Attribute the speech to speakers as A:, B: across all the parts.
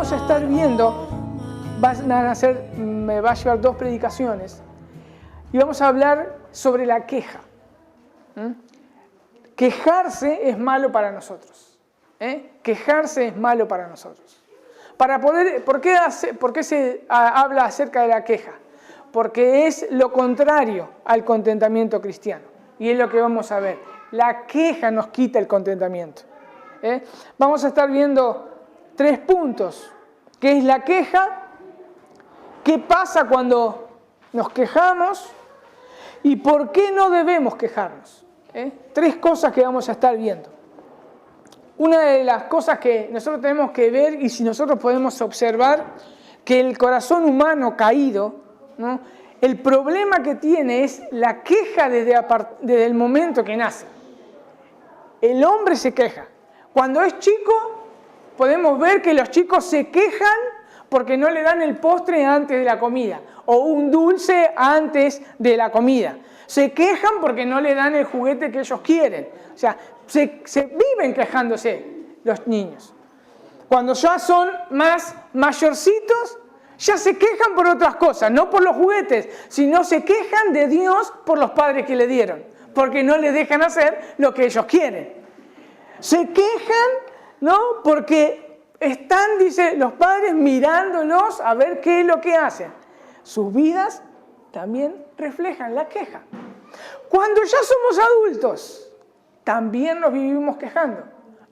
A: vamos a estar viendo, me va a llevar 2 predicaciones y vamos a hablar sobre la queja. Quejarse es malo para nosotros. Quejarse es malo para nosotros. ¿Por qué se habla acerca de la queja? Porque es lo contrario al contentamiento cristiano. Y es lo que vamos a ver. La queja nos quita el contentamiento. Vamos a estar viendo 3 puntos. ¿Qué es la queja? ¿Qué pasa cuando nos quejamos? ¿Y por qué no debemos quejarnos? 3 cosas que vamos a estar viendo. Una de las cosas que nosotros tenemos que ver, y si nosotros podemos observar, que el corazón humano caído, ¿no? El problema que tiene es la queja desde el momento que nace. El hombre se queja. Cuando es chico, podemos ver que los chicos se quejan porque no le dan el postre antes de la comida o un dulce antes de la comida. Se quejan porque no le dan el juguete que ellos quieren. O sea, se viven quejándose los niños. Cuando ya son más mayorcitos, ya se quejan por otras cosas, no por los juguetes, sino se quejan de Dios por los padres que le dieron, porque no les dejan hacer lo que ellos quieren. Se quejan, ¿no? Porque están, dice, los padres mirándolos a ver qué es lo que hacen. Sus vidas también reflejan la queja. Cuando ya somos adultos, también nos vivimos quejando.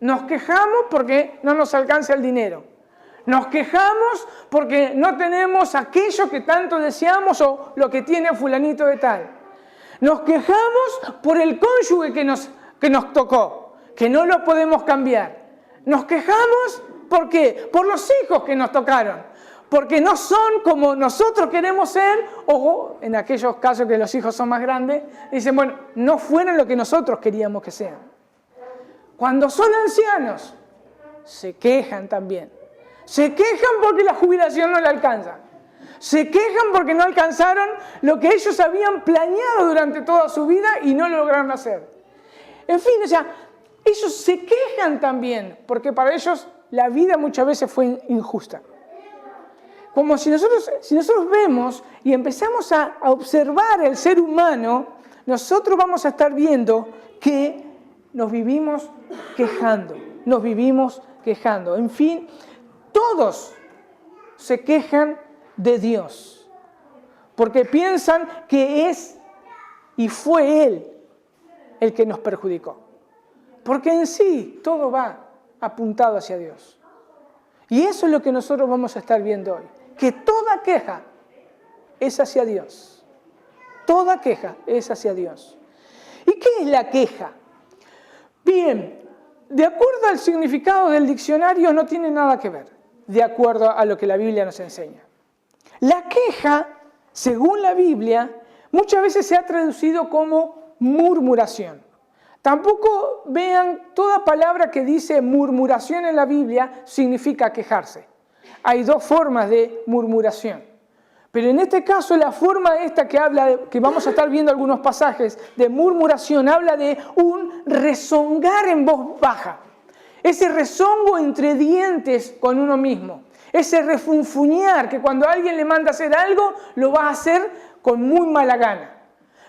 A: Nos quejamos porque no nos alcanza el dinero. Nos quejamos porque no tenemos aquello que tanto deseamos o lo que tiene fulanito de tal. Nos quejamos por el cónyuge que nos tocó, que no lo podemos cambiar. Nos quejamos ¿por qué? Por los hijos que nos tocaron, porque no son como nosotros queremos ser, o en aquellos casos que los hijos son más grandes, dicen, bueno, no fueron lo que nosotros queríamos que sean. Cuando son ancianos, se quejan también. Se quejan porque la jubilación no le alcanza. Se quejan porque no alcanzaron lo que ellos habían planeado durante toda su vida y no lo lograron hacer. En fin, o sea, ellos se quejan también porque para ellos la vida muchas veces fue injusta. Como si nosotros vemos y empezamos a observar el ser humano, nosotros vamos a estar viendo que nos vivimos quejando. Nos vivimos quejando. En fin, todos se quejan de Dios, porque piensan que es y fue Él el que nos perjudicó. Porque en sí todo va apuntado hacia Dios. Y eso es lo que nosotros vamos a estar viendo hoy, que toda queja es hacia Dios. Toda queja es hacia Dios. ¿Y qué es la queja? Bien, de acuerdo al significado del diccionario no tiene nada que ver, de acuerdo a lo que la Biblia nos enseña. La queja, según la Biblia, muchas veces se ha traducido como murmuración. Tampoco vean, toda palabra que dice murmuración en la Biblia significa quejarse. Hay 2 formas de murmuración. Pero en este caso la forma esta que vamos a estar viendo algunos pasajes de murmuración, habla de un rezongar en voz baja. Ese rezongo entre dientes con uno mismo. Ese refunfuñar que cuando alguien le manda a hacer algo, lo va a hacer con muy mala gana.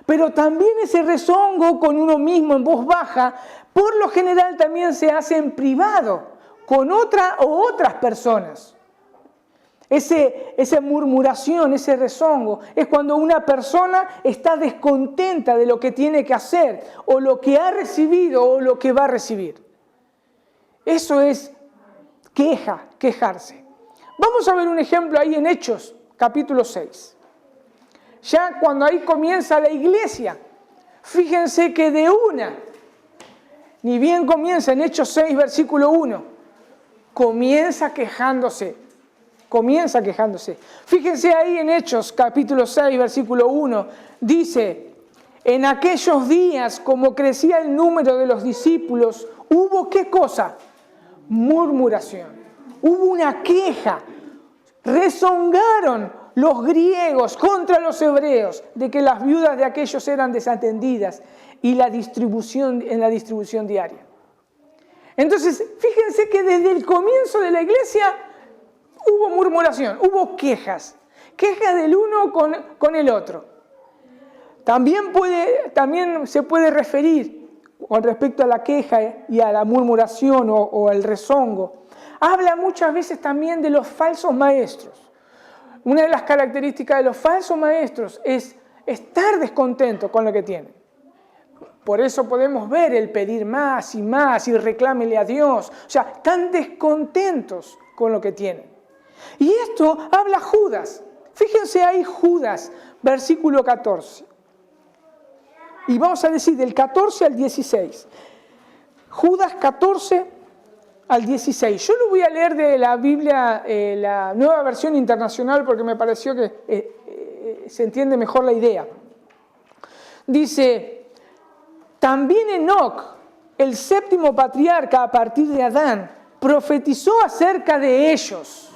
A: Pero también ese rezongo con uno mismo en voz baja, por lo general también se hace en privado, con otra o otras personas. Esa murmuración, ese rezongo, es cuando una persona está descontenta de lo que tiene que hacer, o lo que ha recibido, o lo que va a recibir. Eso es quejarse. Vamos a ver un ejemplo ahí en Hechos, capítulo 6. Ya cuando ahí comienza la iglesia, fíjense que de una, ni bien comienza en Hechos 6, versículo 1, comienza quejándose. Fíjense ahí en Hechos, capítulo 6, versículo 1, dice, en aquellos días, como crecía el número de los discípulos, hubo ¿qué cosa? Murmuración. Hubo una queja. Rezongaron los griegos contra los hebreos de que las viudas de aquellos eran desatendidas y en la distribución diaria. Entonces, fíjense que desde el comienzo de la iglesia hubo murmuración, hubo quejas. Quejas del uno con el otro. También se puede referir con respecto a la queja y a la murmuración o al rezongo. Habla muchas veces también de los falsos maestros. Una de las características de los falsos maestros es estar descontento con lo que tienen. Por eso podemos ver el pedir más y reclámele a Dios. O sea, están descontentos con lo que tienen. Y esto habla Judas. Fíjense ahí Judas, versículo 14. Y vamos a decir del 14 al 16. Judas 14 al 16. Yo lo voy a leer de la Biblia, la Nueva Versión Internacional, porque me pareció que se entiende mejor la idea. Dice, también Enoc, el séptimo patriarca a partir de Adán, profetizó acerca de ellos.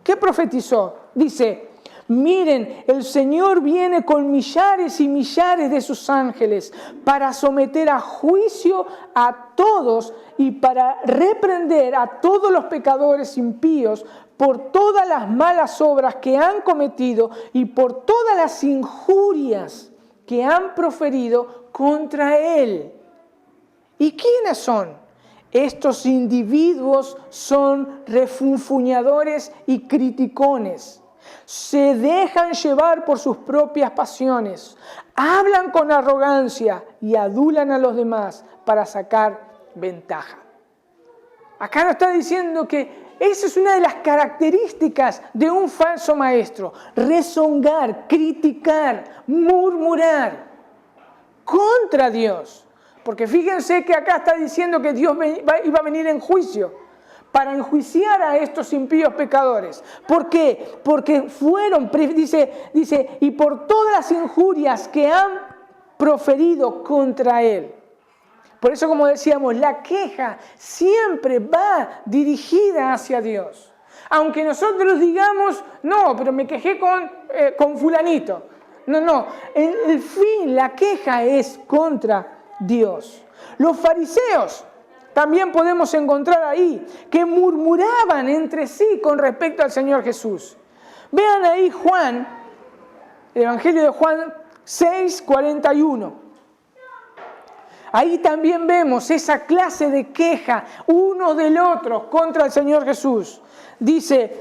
A: ¿Qué profetizó? Dice, miren, el Señor viene con millares y millares de sus ángeles para someter a juicio a todos y para reprender a todos los pecadores impíos por todas las malas obras que han cometido y por todas las injurias que han proferido contra Él. ¿Y quiénes son? Estos individuos son refunfuñadores y criticones. Se dejan llevar por sus propias pasiones, hablan con arrogancia y adulan a los demás para sacar ventaja. Acá nos está diciendo que esa es una de las características de un falso maestro: rezongar, criticar, murmurar contra Dios. Porque fíjense que acá está diciendo que Dios iba a venir en juicio para enjuiciar a estos impíos pecadores. ¿Por qué? Porque dice, y por todas las injurias que han proferido contra Él. Por eso, como decíamos, la queja siempre va dirigida hacia Dios. Aunque nosotros digamos, no, pero me quejé con fulanito. No, el fin, la queja es contra Dios. Los fariseos también podemos encontrar ahí que murmuraban entre sí con respecto al Señor Jesús. Vean ahí Juan, el Evangelio de Juan 6:41. Ahí también vemos esa clase de queja uno del otro contra el Señor Jesús. Dice,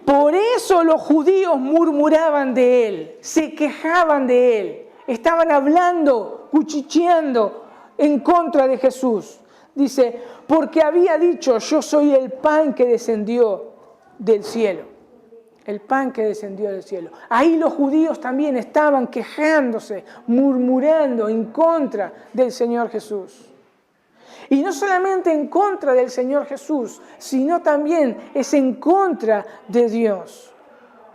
A: por eso los judíos murmuraban de Él, se quejaban de Él, estaban hablando, cuchicheando en contra de Jesús. Dice, porque había dicho, yo soy el pan que descendió del cielo. El pan que descendió del cielo. Ahí los judíos también estaban quejándose, murmurando en contra del Señor Jesús. Y no solamente en contra del Señor Jesús, sino también es en contra de Dios.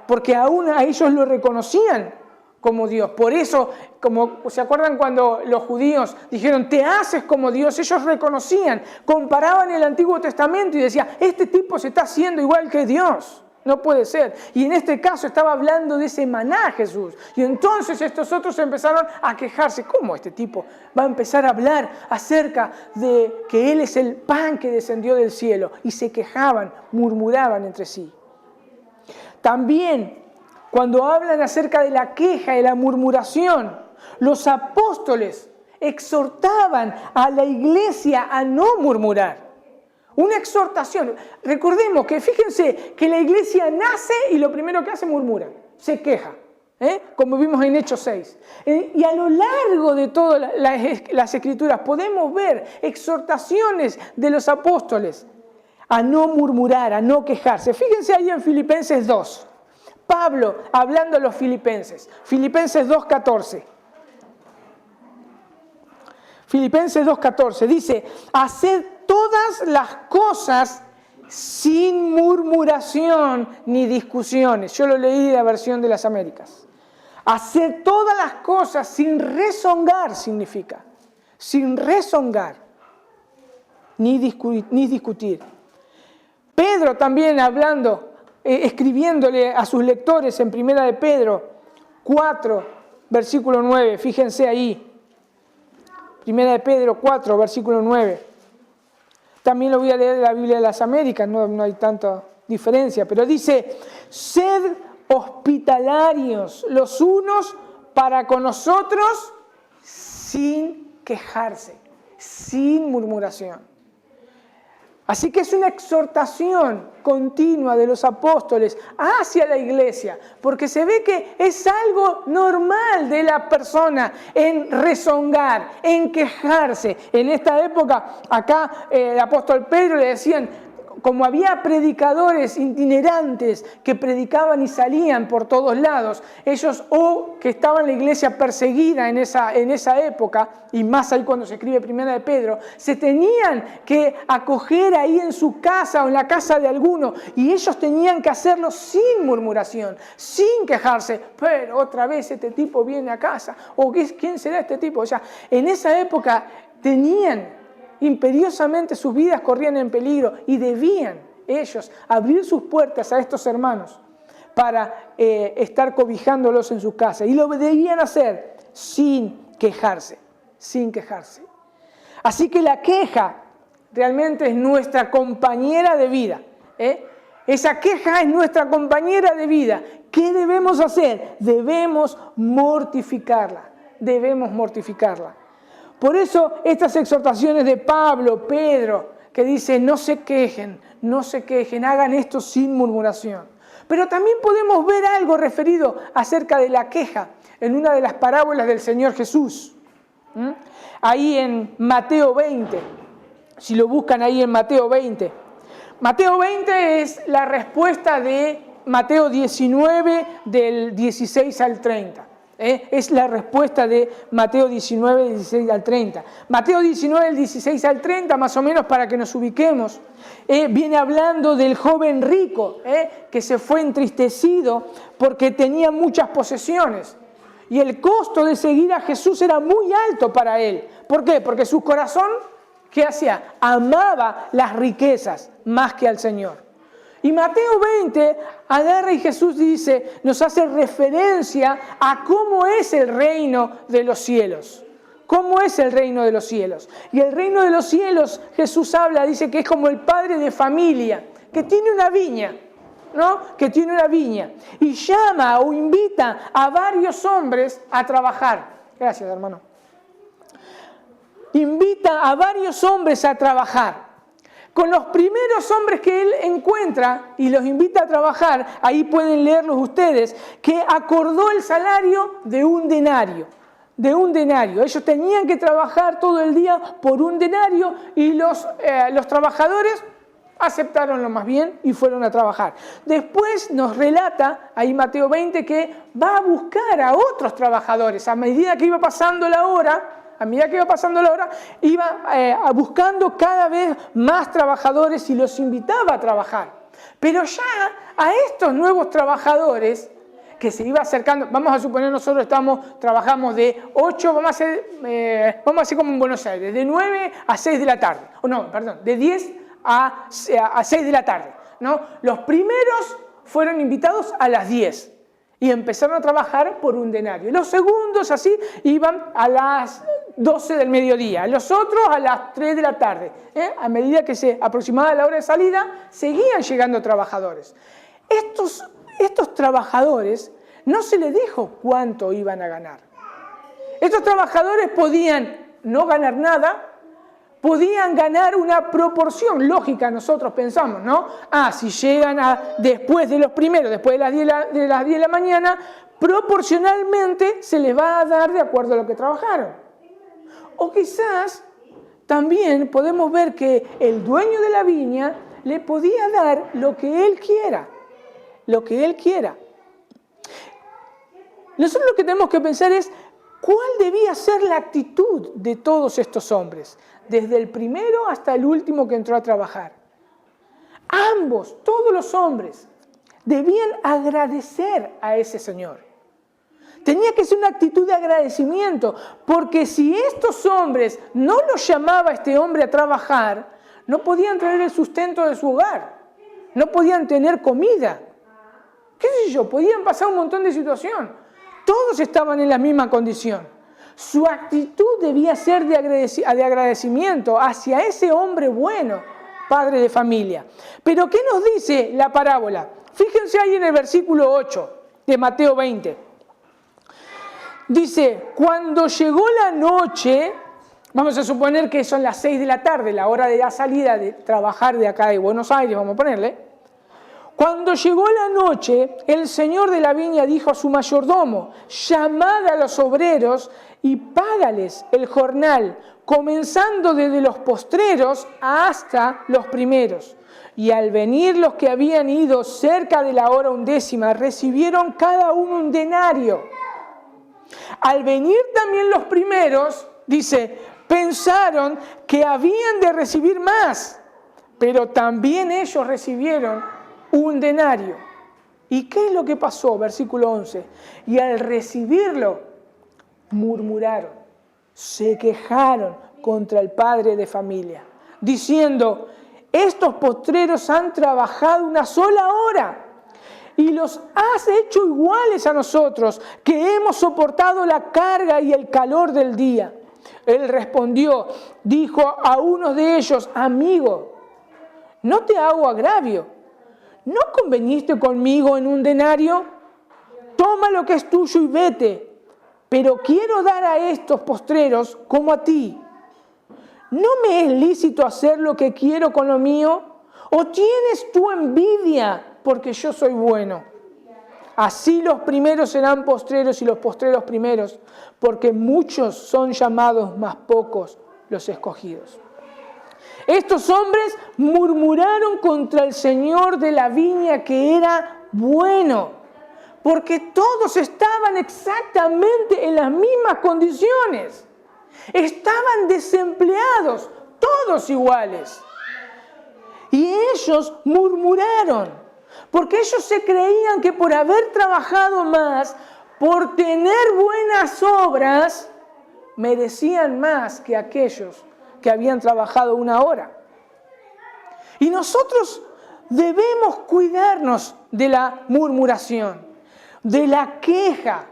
A: Porque aún a ellos lo reconocían como Dios. Por eso, como se acuerdan cuando los judíos dijeron, te haces como Dios, ellos reconocían, comparaban el Antiguo Testamento y decían, este tipo se está haciendo igual que Dios. No puede ser. Y en este caso estaba hablando de ese maná Jesús. Y entonces estos otros empezaron a quejarse. ¿Cómo este tipo va a empezar a hablar acerca de que Él es el pan que descendió del cielo? Y se quejaban, murmuraban entre sí. También, cuando hablan acerca de la queja y la murmuración, los apóstoles exhortaban a la iglesia a no murmurar. Una exhortación. Recordemos que fíjense que la iglesia nace y lo primero que hace murmura, se queja, como vimos en Hechos 6. Y a lo largo de todas las escrituras podemos ver exhortaciones de los apóstoles a no murmurar, a no quejarse. Fíjense ahí en Filipenses 2. Pablo hablando a los filipenses. Filipenses 2:14. Filipenses 2:14 dice, haced todas las cosas sin murmuración ni discusiones. Yo lo leí de la versión de las Américas. Hacer todas las cosas sin rezongar significa. Sin rezongar ni discutir. Pedro también hablando, escribiéndole a sus lectores en 1 de Pedro 4, versículo 9. Fíjense ahí. 1 de Pedro 4, versículo 9. También lo voy a leer de la Biblia de las Américas, no hay tanto diferencia, pero dice, sed hospitalarios los unos para con los otros sin quejarse, sin murmuración. Así que es una exhortación continua de los apóstoles hacia la iglesia, porque se ve que es algo normal de la persona en rezongar, en quejarse. En esta época, acá el apóstol Pedro le decían, como había predicadores itinerantes que predicaban y salían por todos lados, ellos o que estaban en la iglesia perseguida en esa época, y más ahí cuando se escribe Primera de Pedro, se tenían que acoger ahí en su casa o en la casa de alguno, y ellos tenían que hacerlo sin murmuración, sin quejarse, pero otra vez este tipo viene a casa, o ¿quién será este tipo? O sea, en esa época tenían imperiosamente, sus vidas corrían en peligro y debían ellos abrir sus puertas a estos hermanos para estar cobijándolos en sus casas. Y lo debían hacer sin quejarse, sin quejarse. Así que la queja realmente es nuestra compañera de vida. Esa queja es nuestra compañera de vida. ¿Qué debemos hacer? Debemos mortificarla. Debemos mortificarla. Por eso estas exhortaciones de Pablo, Pedro, que dice no se quejen, hagan esto sin murmuración. Pero también podemos ver algo referido acerca de la queja en una de las parábolas del Señor Jesús. Ahí en Mateo 20, si lo buscan ahí en Mateo 20. Mateo 20 es la respuesta de Mateo 19 del 16 al 30. Es la respuesta de Mateo 19, del 16 al 30. Mateo 19, del 16 al 30, más o menos para que nos ubiquemos, viene hablando del joven rico que se fue entristecido porque tenía muchas posesiones. Y el costo de seguir a Jesús era muy alto para él. ¿Por qué? Porque su corazón, ¿qué hacía? Amaba las riquezas más que al Señor. Y Mateo 20 agarra y Jesús dice, nos hace referencia a cómo es el reino de los cielos. ¿Cómo es el reino de los cielos? Y el reino de los cielos, Jesús habla, dice que es como el padre de familia, que tiene una viña, ¿no? Que tiene una viña. Y llama o invita a varios hombres a trabajar. Gracias, hermano. Invita a varios hombres a trabajar. Con los primeros hombres que él encuentra y los invita a trabajar, ahí pueden leerlos ustedes, que acordó el salario de un denario. De un denario. Ellos tenían que trabajar todo el día por un denario y los trabajadores aceptaron lo más bien y fueron a trabajar. Después nos relata, ahí Mateo 20, que va a buscar a otros trabajadores. A medida que iba pasando la hora, iba buscando cada vez más trabajadores y los invitaba a trabajar. Pero ya a estos nuevos trabajadadores que se iba acercando, vamos a suponer nosotros trabajamos de 8, vamos a hacer como en Buenos Aires, de 9 a 6 de la tarde, de 10 a 6 de la tarde, ¿no? Los primeros fueron invitados a las 10. Y empezaron a trabajar por un denario. Los segundos así iban a las 12 del mediodía, los otros a las 3 de la tarde. A medida que se aproximaba la hora de salida, seguían llegando trabajadores. Estos trabajadores no se les dijo cuánto iban a ganar. Estos trabajadores podían no ganar nada, podían ganar una proporción lógica, nosotros pensamos, ¿no? Si llegan después de los primeros, después de las 10 de la mañana, proporcionalmente se les va a dar de acuerdo a lo que trabajaron. O quizás también podemos ver que el dueño de la viña le podía dar lo que él quiera, lo que él quiera. Nosotros lo que tenemos que pensar es cuál debía ser la actitud de todos estos hombres, desde el primero hasta el último que entró a trabajar. Ambos, todos los hombres, debían agradecer a ese Señor. Tenía que ser una actitud de agradecimiento, porque si estos hombres no los llamaba este hombre a trabajar, no podían traer el sustento de su hogar, no podían tener comida. ¿Qué sé yo? Podían pasar un montón de situaciones. Todos estaban en la misma condición. Su actitud debía ser de agradecimiento hacia ese hombre bueno padre de familia. Pero ¿qué nos dice la parábola? Fíjense ahí en el versículo 8 de Mateo 20. Dice, cuando llegó la noche, vamos a suponer que son las 6 de la tarde, la hora de la salida de trabajar de acá de Buenos Aires, vamos a ponerle. Cuando llegó la noche, el señor de la viña dijo a su mayordomo, llamad a los obreros y págales el jornal, comenzando desde los postreros hasta los primeros. Y al venir los que habían ido cerca de la hora 11, recibieron cada uno un denario. Al venir también los primeros, dice, pensaron que habían de recibir más, pero también ellos recibieron un denario. ¿Y qué es lo que pasó? Versículo 11. Y al recibirlo, murmuraron, se quejaron contra el padre de familia, diciendo, estos postreros han trabajado una sola hora y los has hecho iguales a nosotros, que hemos soportado la carga y el calor del día. Él respondió, dijo a uno de ellos, amigo, no te hago agravio. ¿No conveniste conmigo en un denario? Toma lo que es tuyo y vete, pero quiero dar a estos postreros como a ti. ¿No me es lícito hacer lo que quiero con lo mío? ¿O tienes tú envidia porque yo soy bueno? Así los primeros serán postreros y los postreros primeros, porque muchos son llamados, mas pocos los escogidos. Estos hombres murmuraron contra el señor de la viña que era bueno, porque todos estaban exactamente en las mismas condiciones. Estaban desempleados, todos iguales. Y ellos murmuraron, porque ellos se creían que por haber trabajado más, por tener buenas obras, merecían más que aquellos que habían trabajado una hora. Y nosotros debemos cuidarnos de la murmuración, de la queja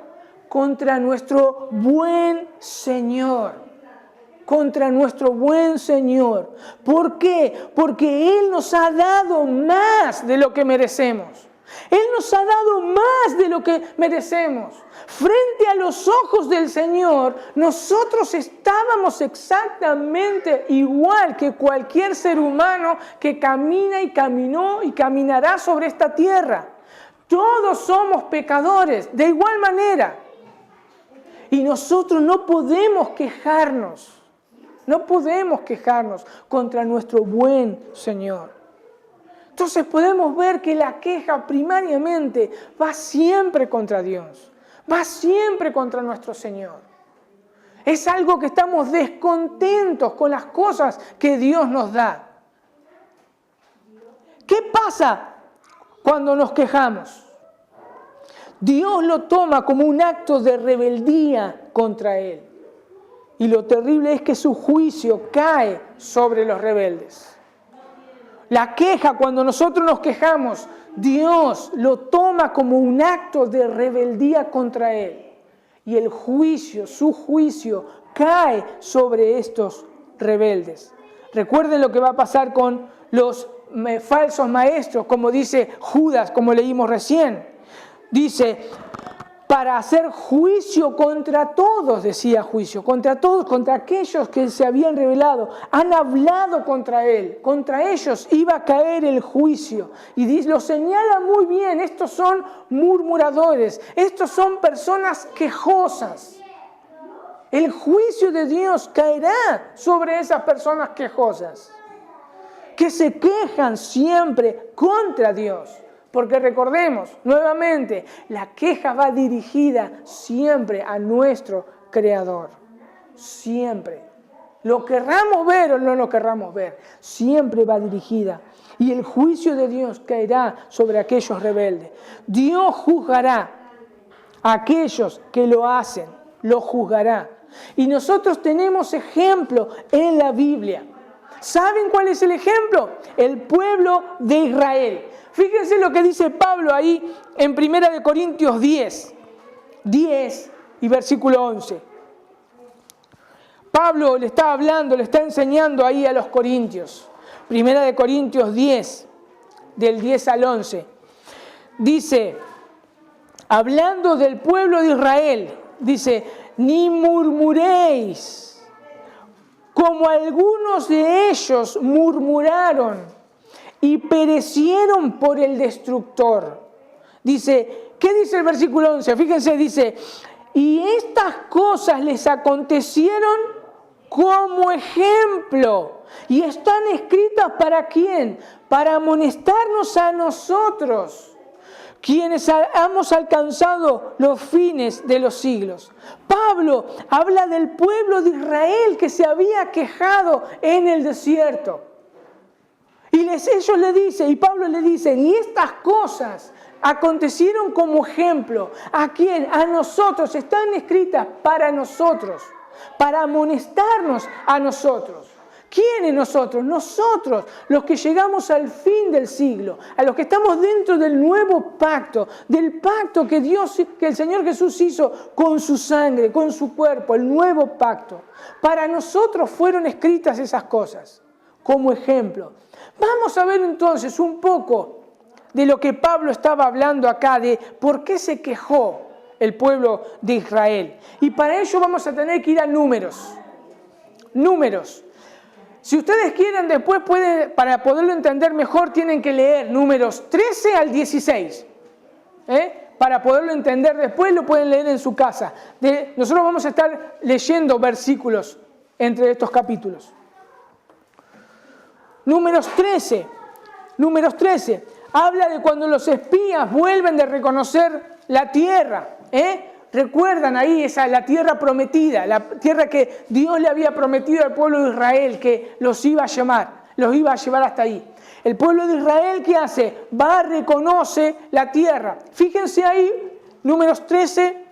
A: contra nuestro buen Señor. Contra nuestro buen Señor. ¿Por qué? Porque Él nos ha dado más de lo que merecemos. Él nos ha dado más de lo que merecemos. Frente a los ojos del Señor, nosotros estábamos exactamente igual que cualquier ser humano que camina y caminó y caminará sobre esta tierra. Todos somos pecadores, de igual manera. Y nosotros no podemos quejarnos. No podemos quejarnos contra nuestro buen Señor. Entonces podemos ver que la queja primariamente va siempre contra Dios. Va siempre contra nuestro Señor. Es algo que estamos descontentos con las cosas que Dios nos da. ¿Qué pasa cuando nos quejamos? Dios lo toma como un acto de rebeldía contra Él. Y lo terrible es que su juicio cae sobre los rebeldes. La queja, cuando nosotros nos quejamos, Dios lo toma como un acto de rebeldía contra Él. Y el juicio, su juicio, cae sobre estos rebeldes. Recuerden lo que va a pasar con los falsos maestros, como dice Judas, como leímos recién. Dice, para hacer juicio contra todos, decía juicio, contra todos, contra aquellos que se habían rebelado, han hablado contra Él, contra ellos iba a caer el juicio. Y lo señala muy bien, estos son murmuradores, estos son personas quejosas. El juicio de Dios caerá sobre esas personas quejosas, que se quejan siempre contra Dios. Porque recordemos, nuevamente, la queja va dirigida siempre a nuestro Creador. Siempre. Lo querramos ver o no lo querramos ver, siempre va dirigida. Y el juicio de Dios caerá sobre aquellos rebeldes. Dios juzgará a aquellos que lo hacen, lo juzgará. Y nosotros tenemos ejemplo en la Biblia. ¿Saben cuál es el ejemplo? El pueblo de Israel. Fíjense lo que dice Pablo ahí en 1 Corintios 10 y versículo 11. Pablo le está hablando, le está enseñando ahí a los corintios. Primera de Corintios 10, del 10 al 11. Dice, hablando del pueblo de Israel, dice, ni murmuréis, como algunos de ellos murmuraron y perecieron por el destructor. Dice, ¿qué dice el versículo 11? Fíjense, dice, y estas cosas les acontecieron como ejemplo. ¿Y están escritas para quién? Para amonestarnos a nosotros, quienes hemos alcanzado los fines de los siglos. Pablo habla del pueblo de Israel que se había quejado en el desierto. Y ellos le dicen, y Pablo le dice, y estas cosas acontecieron como ejemplo. ¿A quién? A nosotros. Están escritas para nosotros, para amonestarnos a nosotros. ¿Quiénes nosotros? Nosotros, los que llegamos al fin del siglo, a los que estamos dentro del nuevo pacto, del pacto que el Señor Jesús hizo con su sangre, con su cuerpo, el nuevo pacto. Para nosotros fueron escritas esas cosas como ejemplo. Vamos a ver entonces un poco de lo que Pablo estaba hablando acá, de por qué se quejó el pueblo de Israel. Y para ello vamos a tener que ir a Números. Números. Si ustedes quieren, después para poderlo entender mejor, tienen que leer Números 13 al 16. Para poderlo entender después, lo pueden leer en su casa. Nosotros vamos a estar leyendo versículos entre estos capítulos. Números 13. Números 13. Habla de cuando los espías vuelven de reconocer la tierra. Recuerdan ahí la tierra prometida, la tierra que Dios le había prometido al pueblo de Israel, que los iba a llevar hasta ahí. El pueblo de Israel, ¿qué hace? Reconoce la tierra. Fíjense ahí, Números 13,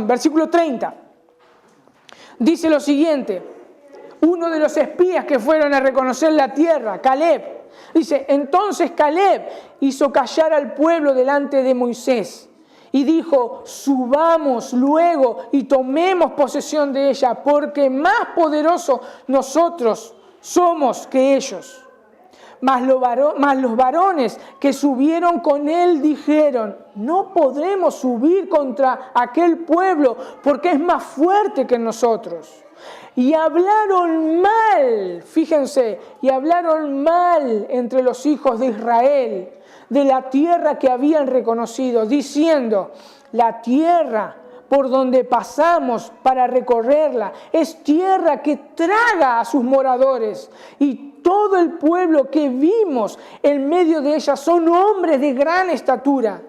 A: versículo 30. Dice lo siguiente, uno de los espías que fueron a reconocer la tierra, Caleb, dice, entonces Caleb hizo callar al pueblo delante de Moisés. Y dijo, subamos luego y tomemos posesión de ella, porque más poderosos nosotros somos que ellos. Mas los varones que subieron con él dijeron, no podremos subir contra aquel pueblo, porque es más fuerte que nosotros. Y hablaron mal, fíjense, y hablaron mal entre los hijos de Israel de la tierra que habían reconocido, diciendo, la tierra por donde pasamos para recorrerla es tierra que traga a sus moradores, y todo el pueblo que vimos en medio de ella son hombres de gran estatura.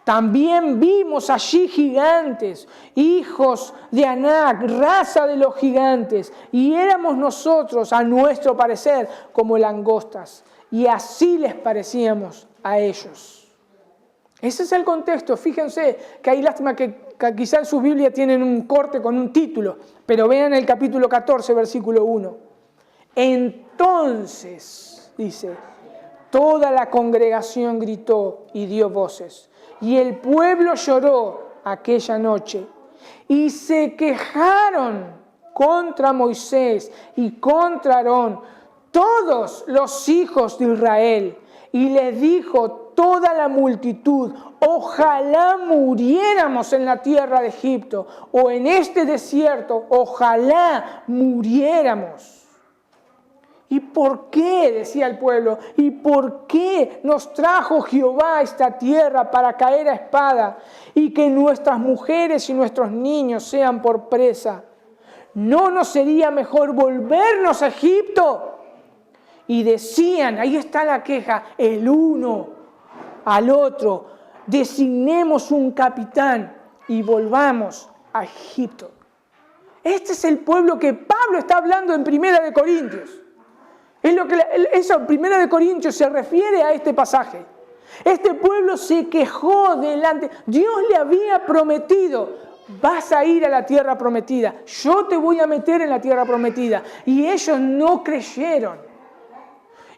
A: También vimos allí gigantes, hijos de Anac, raza de los gigantes, y éramos nosotros, a nuestro parecer, como langostas, y así les parecíamos a ellos. Ese es el contexto. Fíjense que hay lástima que quizá en su Biblia tienen un corte con un título, pero vean el capítulo 14, versículo 1. Entonces, dice, toda la congregación gritó y dio voces, y el pueblo lloró aquella noche, y se quejaron contra Moisés y contra Aarón todos los hijos de Israel, y les dijo toda la multitud, ojalá muriéramos en la tierra de Egipto, o en este desierto, ojalá muriéramos. ¿Y por qué? Decía el pueblo. ¿Y por qué nos trajo Jehová a esta tierra para caer a espada y que nuestras mujeres y nuestros niños sean por presa? ¿No nos sería mejor volvernos a Egipto? Y decían, ahí está la queja, el uno al otro, designemos un capitán y volvamos a Egipto. Este es el pueblo que Pablo está hablando en Primera de Corintios. Eso, Primera de Corintios se refiere a este pasaje. Este pueblo se quejó delante. Dios le había prometido, vas a ir a la tierra prometida. Yo te voy a meter en la tierra prometida. Y ellos no creyeron.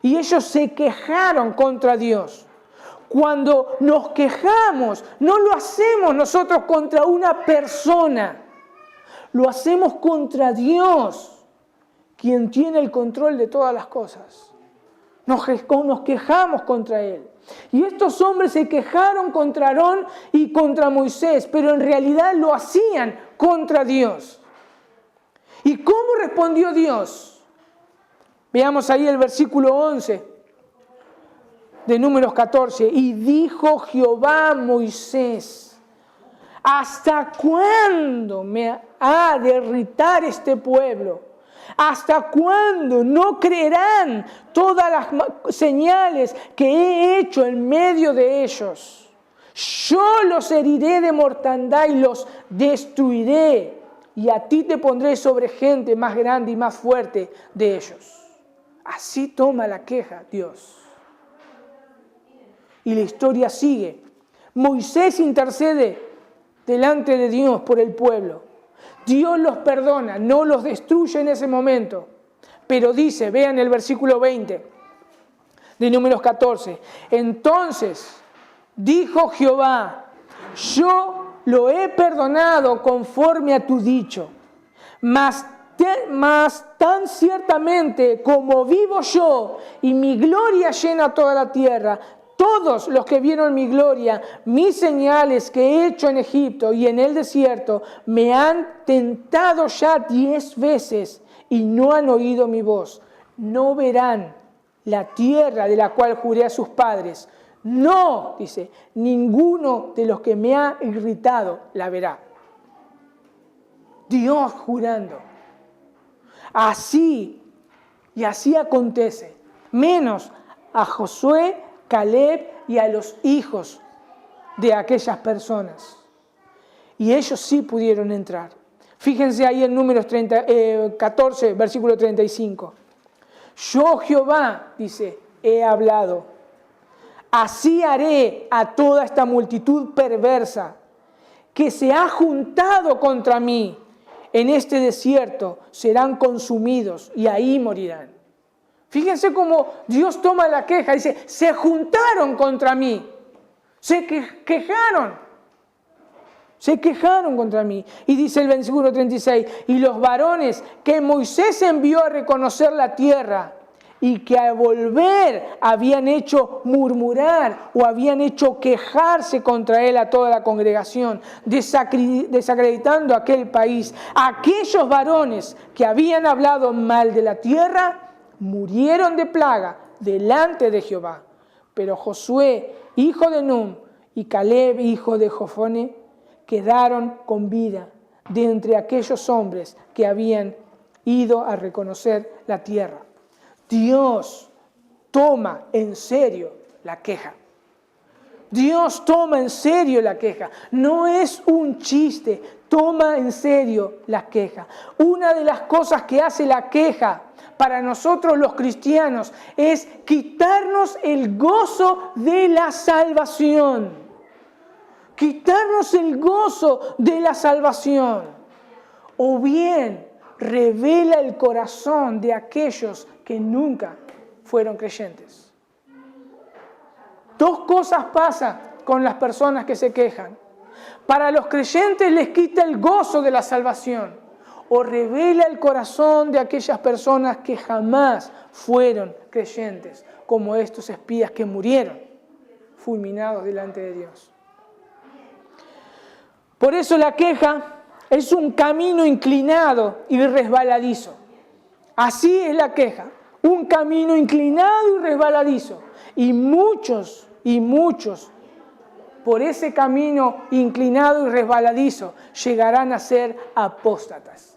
A: Y ellos se quejaron contra Dios. Cuando nos quejamos, no lo hacemos nosotros contra una persona. Lo hacemos contra Dios, quien tiene el control de todas las cosas. Nos quejamos contra Él. Y estos hombres se quejaron contra Aarón y contra Moisés, pero en realidad lo hacían contra Dios. ¿Y cómo respondió Dios? Veamos ahí el versículo 11 de Números 14. Y dijo Jehová a Moisés: ¿hasta cuándo me ha de irritar este pueblo? ¿Hasta cuándo no creerán todas las señales que he hecho en medio de ellos? Yo los heriré de mortandad y los destruiré, y a ti te pondré sobre gente más grande y más fuerte de ellos. Así toma la queja Dios. Y la historia sigue. Moisés intercede delante de Dios por el pueblo. Dios los perdona, no los destruye en ese momento. Pero dice, vean el versículo 20 de Números 14. Entonces dijo Jehová: yo lo he perdonado conforme a tu dicho, mas tan ciertamente como vivo yo y mi gloria llena toda la tierra, todos los que vieron mi gloria, mis señales que he hecho en Egipto y en el desierto, me han tentado ya 10 veces y no han oído mi voz. No verán la tierra de la cual juré a sus padres. No, dice, ninguno de los que me ha irritado la verá. Dios jurando. Así acontece, menos a Josué, Caleb y a los hijos de aquellas personas. Y ellos sí pudieron entrar. Fíjense ahí en Números 14, versículo 35. Yo, Jehová, dice, he hablado. Así haré a toda esta multitud perversa que se ha juntado contra mí en este desierto, serán consumidos y ahí morirán. Fíjense cómo Dios toma la queja, dice, se juntaron contra mí, se quejaron contra mí. Y dice el versículo 36, y los varones que Moisés envió a reconocer la tierra y que al volver habían hecho murmurar o habían hecho quejarse contra él a toda la congregación, desacreditando aquel país, aquellos varones que habían hablado mal de la tierra, murieron de plaga delante de Jehová. Pero Josué, hijo de Nun, y Caleb, hijo de Jefone, quedaron con vida de entre aquellos hombres que habían ido a reconocer la tierra. Dios toma en serio la queja. Dios toma en serio la queja. No es un chiste, toma en serio la queja. Una de las cosas que hace la queja para nosotros los cristianos es quitarnos el gozo de la salvación. Quitarnos el gozo de la salvación. O bien revela el corazón de aquellos que nunca fueron creyentes. Dos cosas pasan con las personas que se quejan. Para los creyentes les quita el gozo de la salvación. O revela el corazón de aquellas personas que jamás fueron creyentes, como estos espías que murieron fulminados delante de Dios. Por eso la queja es un camino inclinado y resbaladizo. Así es la queja, un camino inclinado y resbaladizo. Y muchos, por ese camino inclinado y resbaladizo, llegarán a ser apóstatas.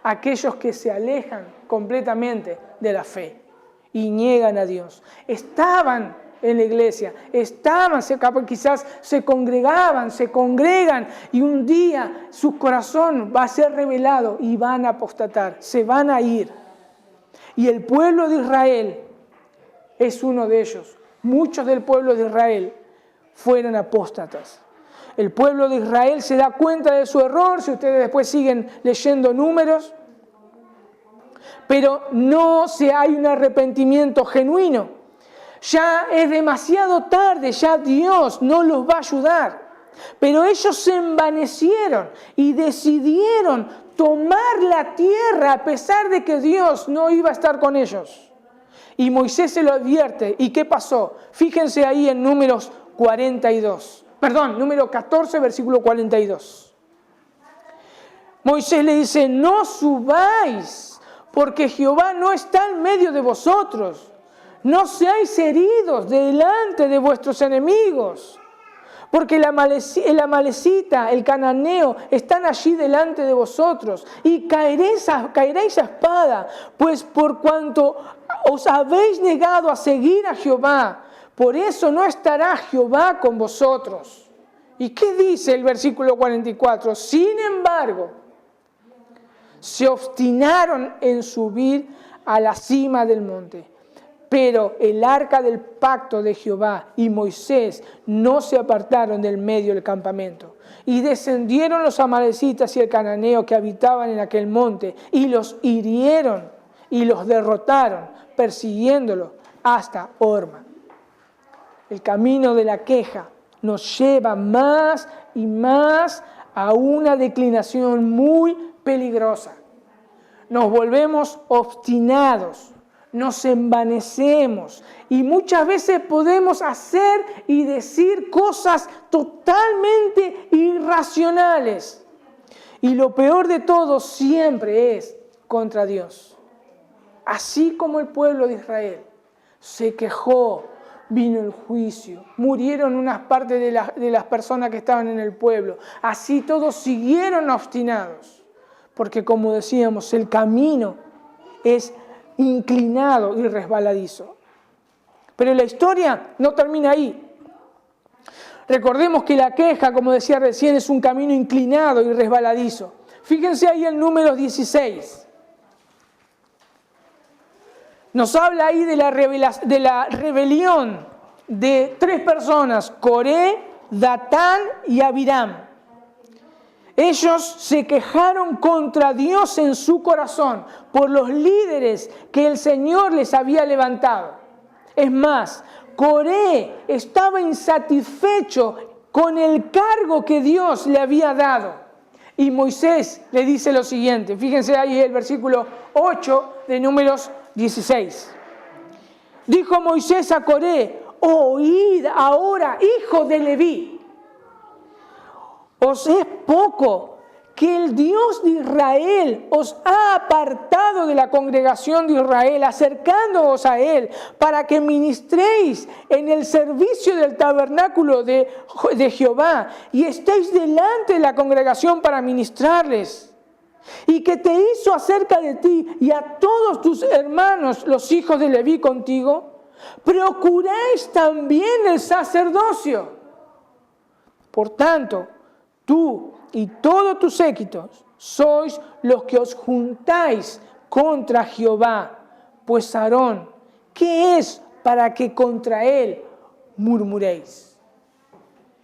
A: Aquellos que se alejan completamente de la fe y niegan a Dios. Estaban en la iglesia, quizás se congregan y un día su corazón va a ser revelado y van a apostatar, se van a ir. Y el pueblo de Israel es uno de ellos. Muchos del pueblo de Israel fueron apóstatas. El pueblo de Israel se da cuenta de su error, si ustedes después siguen leyendo Números, pero no hay un arrepentimiento genuino. Ya es demasiado tarde, ya Dios no los va a ayudar. Pero ellos se envanecieron y decidieron tomar la tierra a pesar de que Dios no iba a estar con ellos. Y Moisés se lo advierte. ¿Y qué pasó? Fíjense ahí en Números 42. Perdón, número 14, versículo 42. Moisés le dice, no subáis, porque Jehová no está en medio de vosotros. No seáis heridos delante de vuestros enemigos, porque el amalecita, el cananeo, están allí delante de vosotros, y caeréis a espada, pues por cuanto os habéis negado a seguir a Jehová, por eso no estará Jehová con vosotros. ¿Y qué dice el versículo 44? Sin embargo, se obstinaron en subir a la cima del monte. Pero el arca del pacto de Jehová y Moisés no se apartaron del medio del campamento. Y descendieron los amalecitas y el cananeo que habitaban en aquel monte, y los hirieron y los derrotaron, persiguiéndolos hasta Horma. El camino de la queja nos lleva más y más a una declinación muy peligrosa. Nos volvemos obstinados, nos envanecemos y muchas veces podemos hacer y decir cosas totalmente irracionales. Y lo peor de todo siempre es contra Dios. Así como el pueblo de Israel se quejó, vino el juicio, murieron unas partes de las personas que estaban en el pueblo. Así todos siguieron obstinados, porque como decíamos, el camino es inclinado y resbaladizo. Pero la historia no termina ahí. Recordemos que la queja, como decía recién, es un camino inclinado y resbaladizo. Fíjense ahí el número 16. Nos habla ahí de la rebelión de tres personas, Coré, Datán y Abiram. Ellos se quejaron contra Dios en su corazón por los líderes que el Señor les había levantado. Es más, Coré estaba insatisfecho con el cargo que Dios le había dado. Y Moisés le dice lo siguiente, fíjense ahí el versículo 8 de Números 16. Dijo Moisés a Coré, oíd ahora, hijo de Leví, ¿os es poco que el Dios de Israel os ha apartado de la congregación de Israel, acercándoos a Él, para que ministréis en el servicio del tabernáculo de Jehová y estéis delante de la congregación para ministrarles? Y que te hizo acerca de ti y a todos tus hermanos, los hijos de Leví contigo, procuráis también el sacerdocio. Por tanto, tú y todos tus séquitos sois los que os juntáis contra Jehová, pues Aarón, ¿qué es para que contra él murmuréis?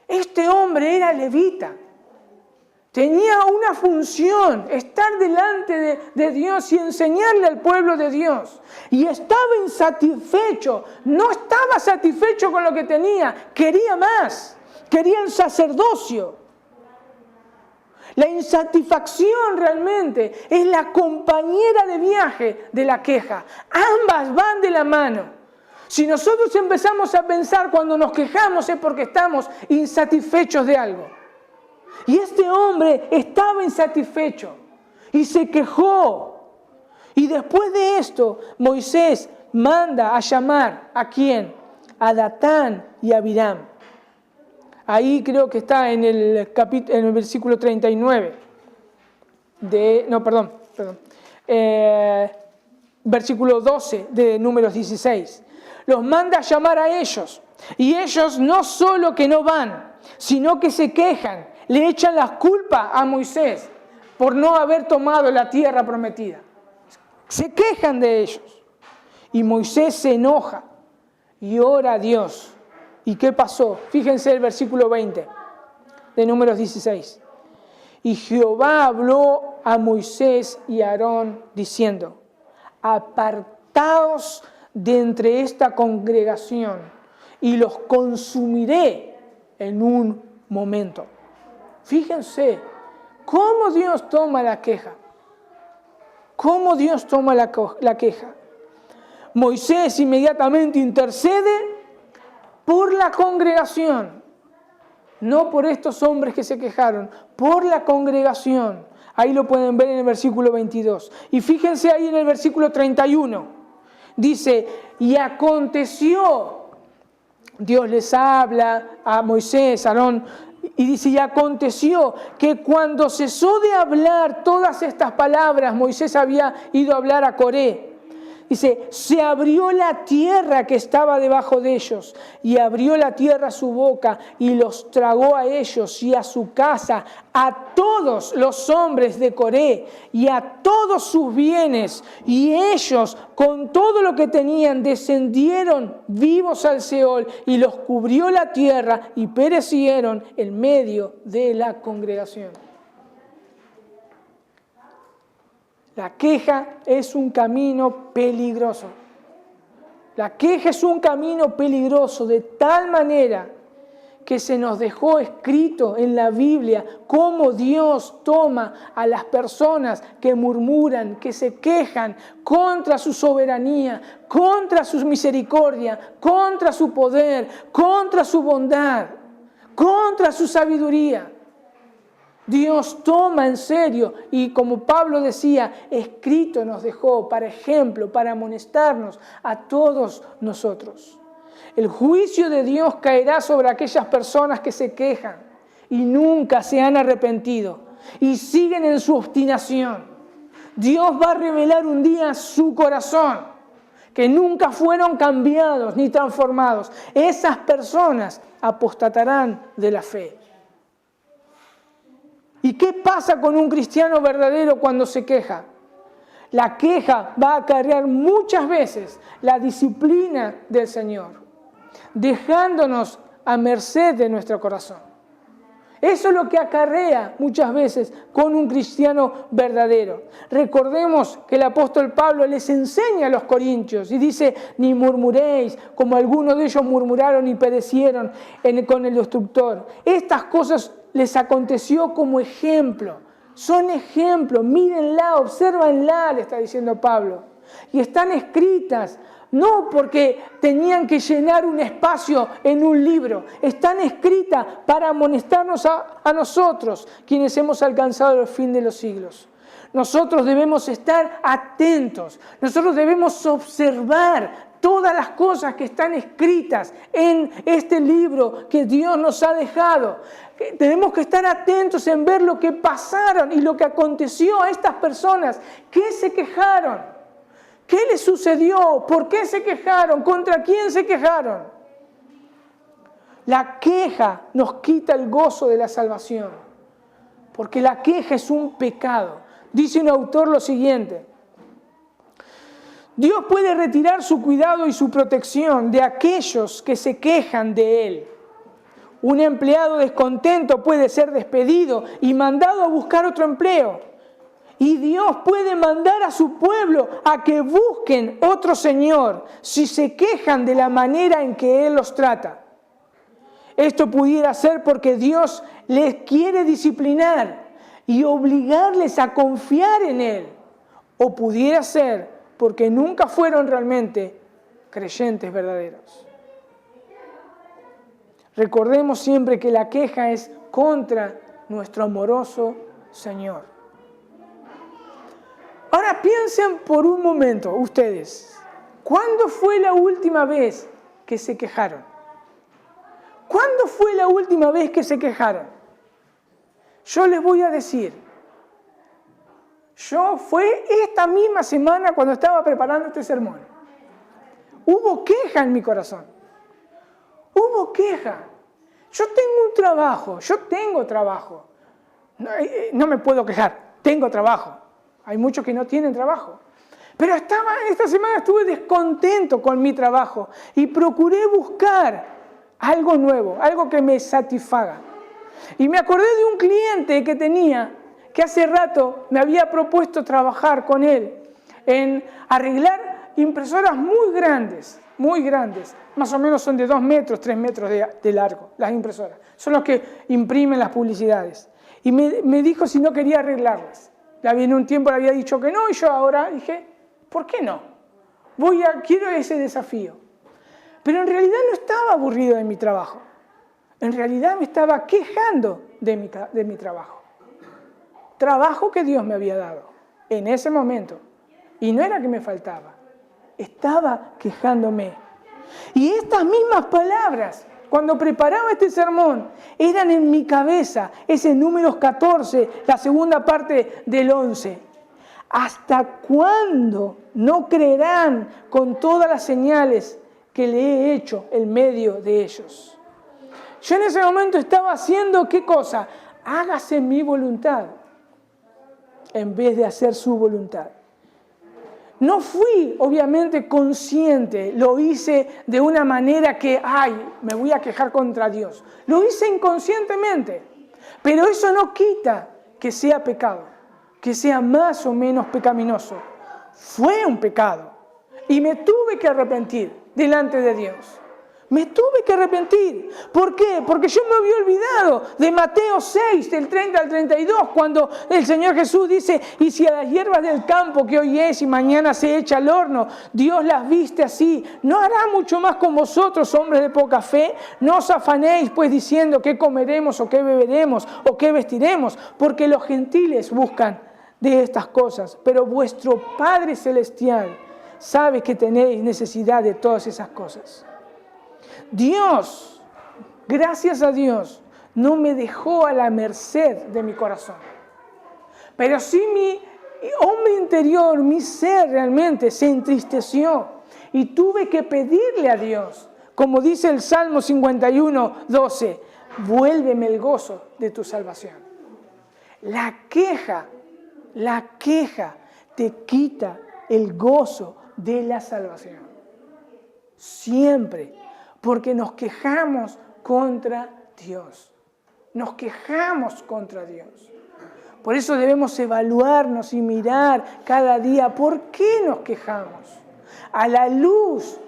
A: Este hombre era levita. Tenía una función, estar delante de Dios y enseñarle al pueblo de Dios. Y estaba insatisfecho, no estaba satisfecho con lo que tenía, quería más, quería el sacerdocio. La insatisfacción realmente es la compañera de viaje de la queja. Ambas van de la mano. Si nosotros empezamos a pensar cuando nos quejamos es porque estamos insatisfechos de algo. Y este hombre estaba insatisfecho y se quejó. Y después de esto, Moisés manda a llamar ¿a quién? A Datán y a Abiram. Ahí creo que está en el versículo 39. Versículo 12 de Números 16. Los manda a llamar a ellos. Y ellos no solo que no van, sino que se quejan. Le echan la culpa a Moisés por no haber tomado la tierra prometida. Se quejan de ellos. Y Moisés se enoja y ora a Dios. ¿Y qué pasó? Fíjense el versículo 20 de Números 16. Y Jehová habló a Moisés y a Aarón diciendo, apartaos de entre esta congregación y los consumiré en un momento. Fíjense cómo Dios toma la queja. ¿Cómo Dios toma la queja? Moisés inmediatamente intercede por la congregación, no por estos hombres que se quejaron, por la congregación. Ahí lo pueden ver en el versículo 22. Y fíjense ahí en el versículo 31. Dice, y aconteció, Dios les habla a Moisés, a Aarón, y dice, y aconteció que cuando cesó de hablar todas estas palabras, Moisés había ido a hablar a Coré. Dice, se abrió la tierra que estaba debajo de ellos, y abrió la tierra su boca, y los tragó a ellos y a su casa, a todos los hombres de Coré, y a todos sus bienes, y ellos, con todo lo que tenían, descendieron vivos al Seol, y los cubrió la tierra, y perecieron en medio de la congregación. La queja es un camino peligroso. La queja es un camino peligroso de tal manera que se nos dejó escrito en la Biblia cómo Dios toma a las personas que murmuran, que se quejan contra su soberanía, contra su misericordia, contra su poder, contra su bondad, contra su sabiduría. Dios toma en serio y, como Pablo decía, escrito nos dejó para ejemplo, para amonestarnos a todos nosotros. El juicio de Dios caerá sobre aquellas personas que se quejan y nunca se han arrepentido y siguen en su obstinación. Dios va a revelar un día su corazón, que nunca fueron cambiados ni transformados. Esas personas apostatarán de la fe. ¿Y qué pasa con un cristiano verdadero cuando se queja? La queja va a acarrear muchas veces la disciplina del Señor, dejándonos a merced de nuestro corazón. Eso es lo que acarrea muchas veces con un cristiano verdadero. Recordemos que el apóstol Pablo les enseña a los corintios y dice, ni murmuréis, como algunos de ellos murmuraron y perecieron con el destructor. Estas cosas les aconteció como ejemplo. Son ejemplos, mírenla, obsérvanla, le está diciendo Pablo. Y están escritas, no porque tenían que llenar un espacio en un libro, están escritas para amonestarnos a nosotros, quienes hemos alcanzado el fin de los siglos. Nosotros debemos estar atentos, nosotros debemos observar todas las cosas que están escritas en este libro que Dios nos ha dejado. Tenemos que estar atentos en ver lo que pasaron y lo que aconteció a estas personas. ¿Qué se quejaron? ¿Qué les sucedió? ¿Por qué se quejaron? ¿Contra quién se quejaron? La queja nos quita el gozo de la salvación, porque la queja es un pecado. Dice un autor lo siguiente: Dios puede retirar su cuidado y su protección de aquellos que se quejan de Él. Un empleado descontento puede ser despedido y mandado a buscar otro empleo. Y Dios puede mandar a su pueblo a que busquen otro Señor si se quejan de la manera en que Él los trata. Esto pudiera ser porque Dios les quiere disciplinar y obligarles a confiar en Él. O pudiera ser porque nunca fueron realmente creyentes verdaderos. Recordemos siempre que la queja es contra nuestro amoroso Señor. Ahora piensen por un momento ustedes, ¿cuándo fue la última vez que se quejaron? ¿Cuándo fue la última vez que se quejaron? Yo les voy a decir, fue esta misma semana cuando estaba preparando este sermón. Hubo queja en mi corazón. Hubo queja. Yo tengo trabajo. No me puedo quejar, tengo trabajo. Hay muchos que no tienen trabajo. Pero esta semana estuve descontento con mi trabajo y procuré buscar algo nuevo, algo que me satisfaga. Y me acordé de un cliente que tenía, que hace rato me había propuesto trabajar con él en arreglar impresoras muy grandes, más o menos son de 2 metros, 3 metros de largo, las impresoras. Son los que imprimen las publicidades. Y me dijo si no quería arreglarlas. En un tiempo le había dicho que no y yo ahora dije, ¿por qué no? Quiero ese desafío. Pero en realidad no estaba aburrido de mi trabajo. En realidad me estaba quejando de mi trabajo. Trabajo que Dios me había dado en ese momento. Y no era que me faltaba. Estaba quejándome. Y estas mismas palabras, cuando preparaba este sermón, eran en mi cabeza. Ese Números 14, la segunda parte del 11. ¿Hasta cuándo no creerán con todas las señales que le he hecho en medio de ellos? Yo en ese momento estaba haciendo ¿qué cosa? Hágase mi voluntad en vez de hacer su voluntad. No fui obviamente consciente, lo hice de una manera que, me voy a quejar contra Dios. Lo hice inconscientemente, pero eso no quita que sea pecado, que sea más o menos pecaminoso. Fue un pecado y me tuve que arrepentir delante de Dios. Me tuve que arrepentir. ¿Por qué? Porque yo me había olvidado de Mateo 6, del 30 al 32, cuando el Señor Jesús dice, y si a las hierbas del campo que hoy es y mañana se echa al horno, Dios las viste así, ¿no hará mucho más con vosotros, hombres de poca fe? No os afanéis pues diciendo qué comeremos o qué beberemos o qué vestiremos, porque los gentiles buscan de estas cosas, pero vuestro Padre Celestial sabe que tenéis necesidad de todas esas cosas. Dios, gracias a Dios, no me dejó a la merced de mi corazón. Pero sí mi hombre interior, mi ser realmente se entristeció y tuve que pedirle a Dios, como dice el Salmo 51, 12, vuélveme el gozo de tu salvación. La queja te quita el gozo de la salvación. Siempre. Porque nos quejamos contra Dios. Nos quejamos contra Dios. Por eso debemos evaluarnos y mirar cada día por qué nos quejamos. A la luz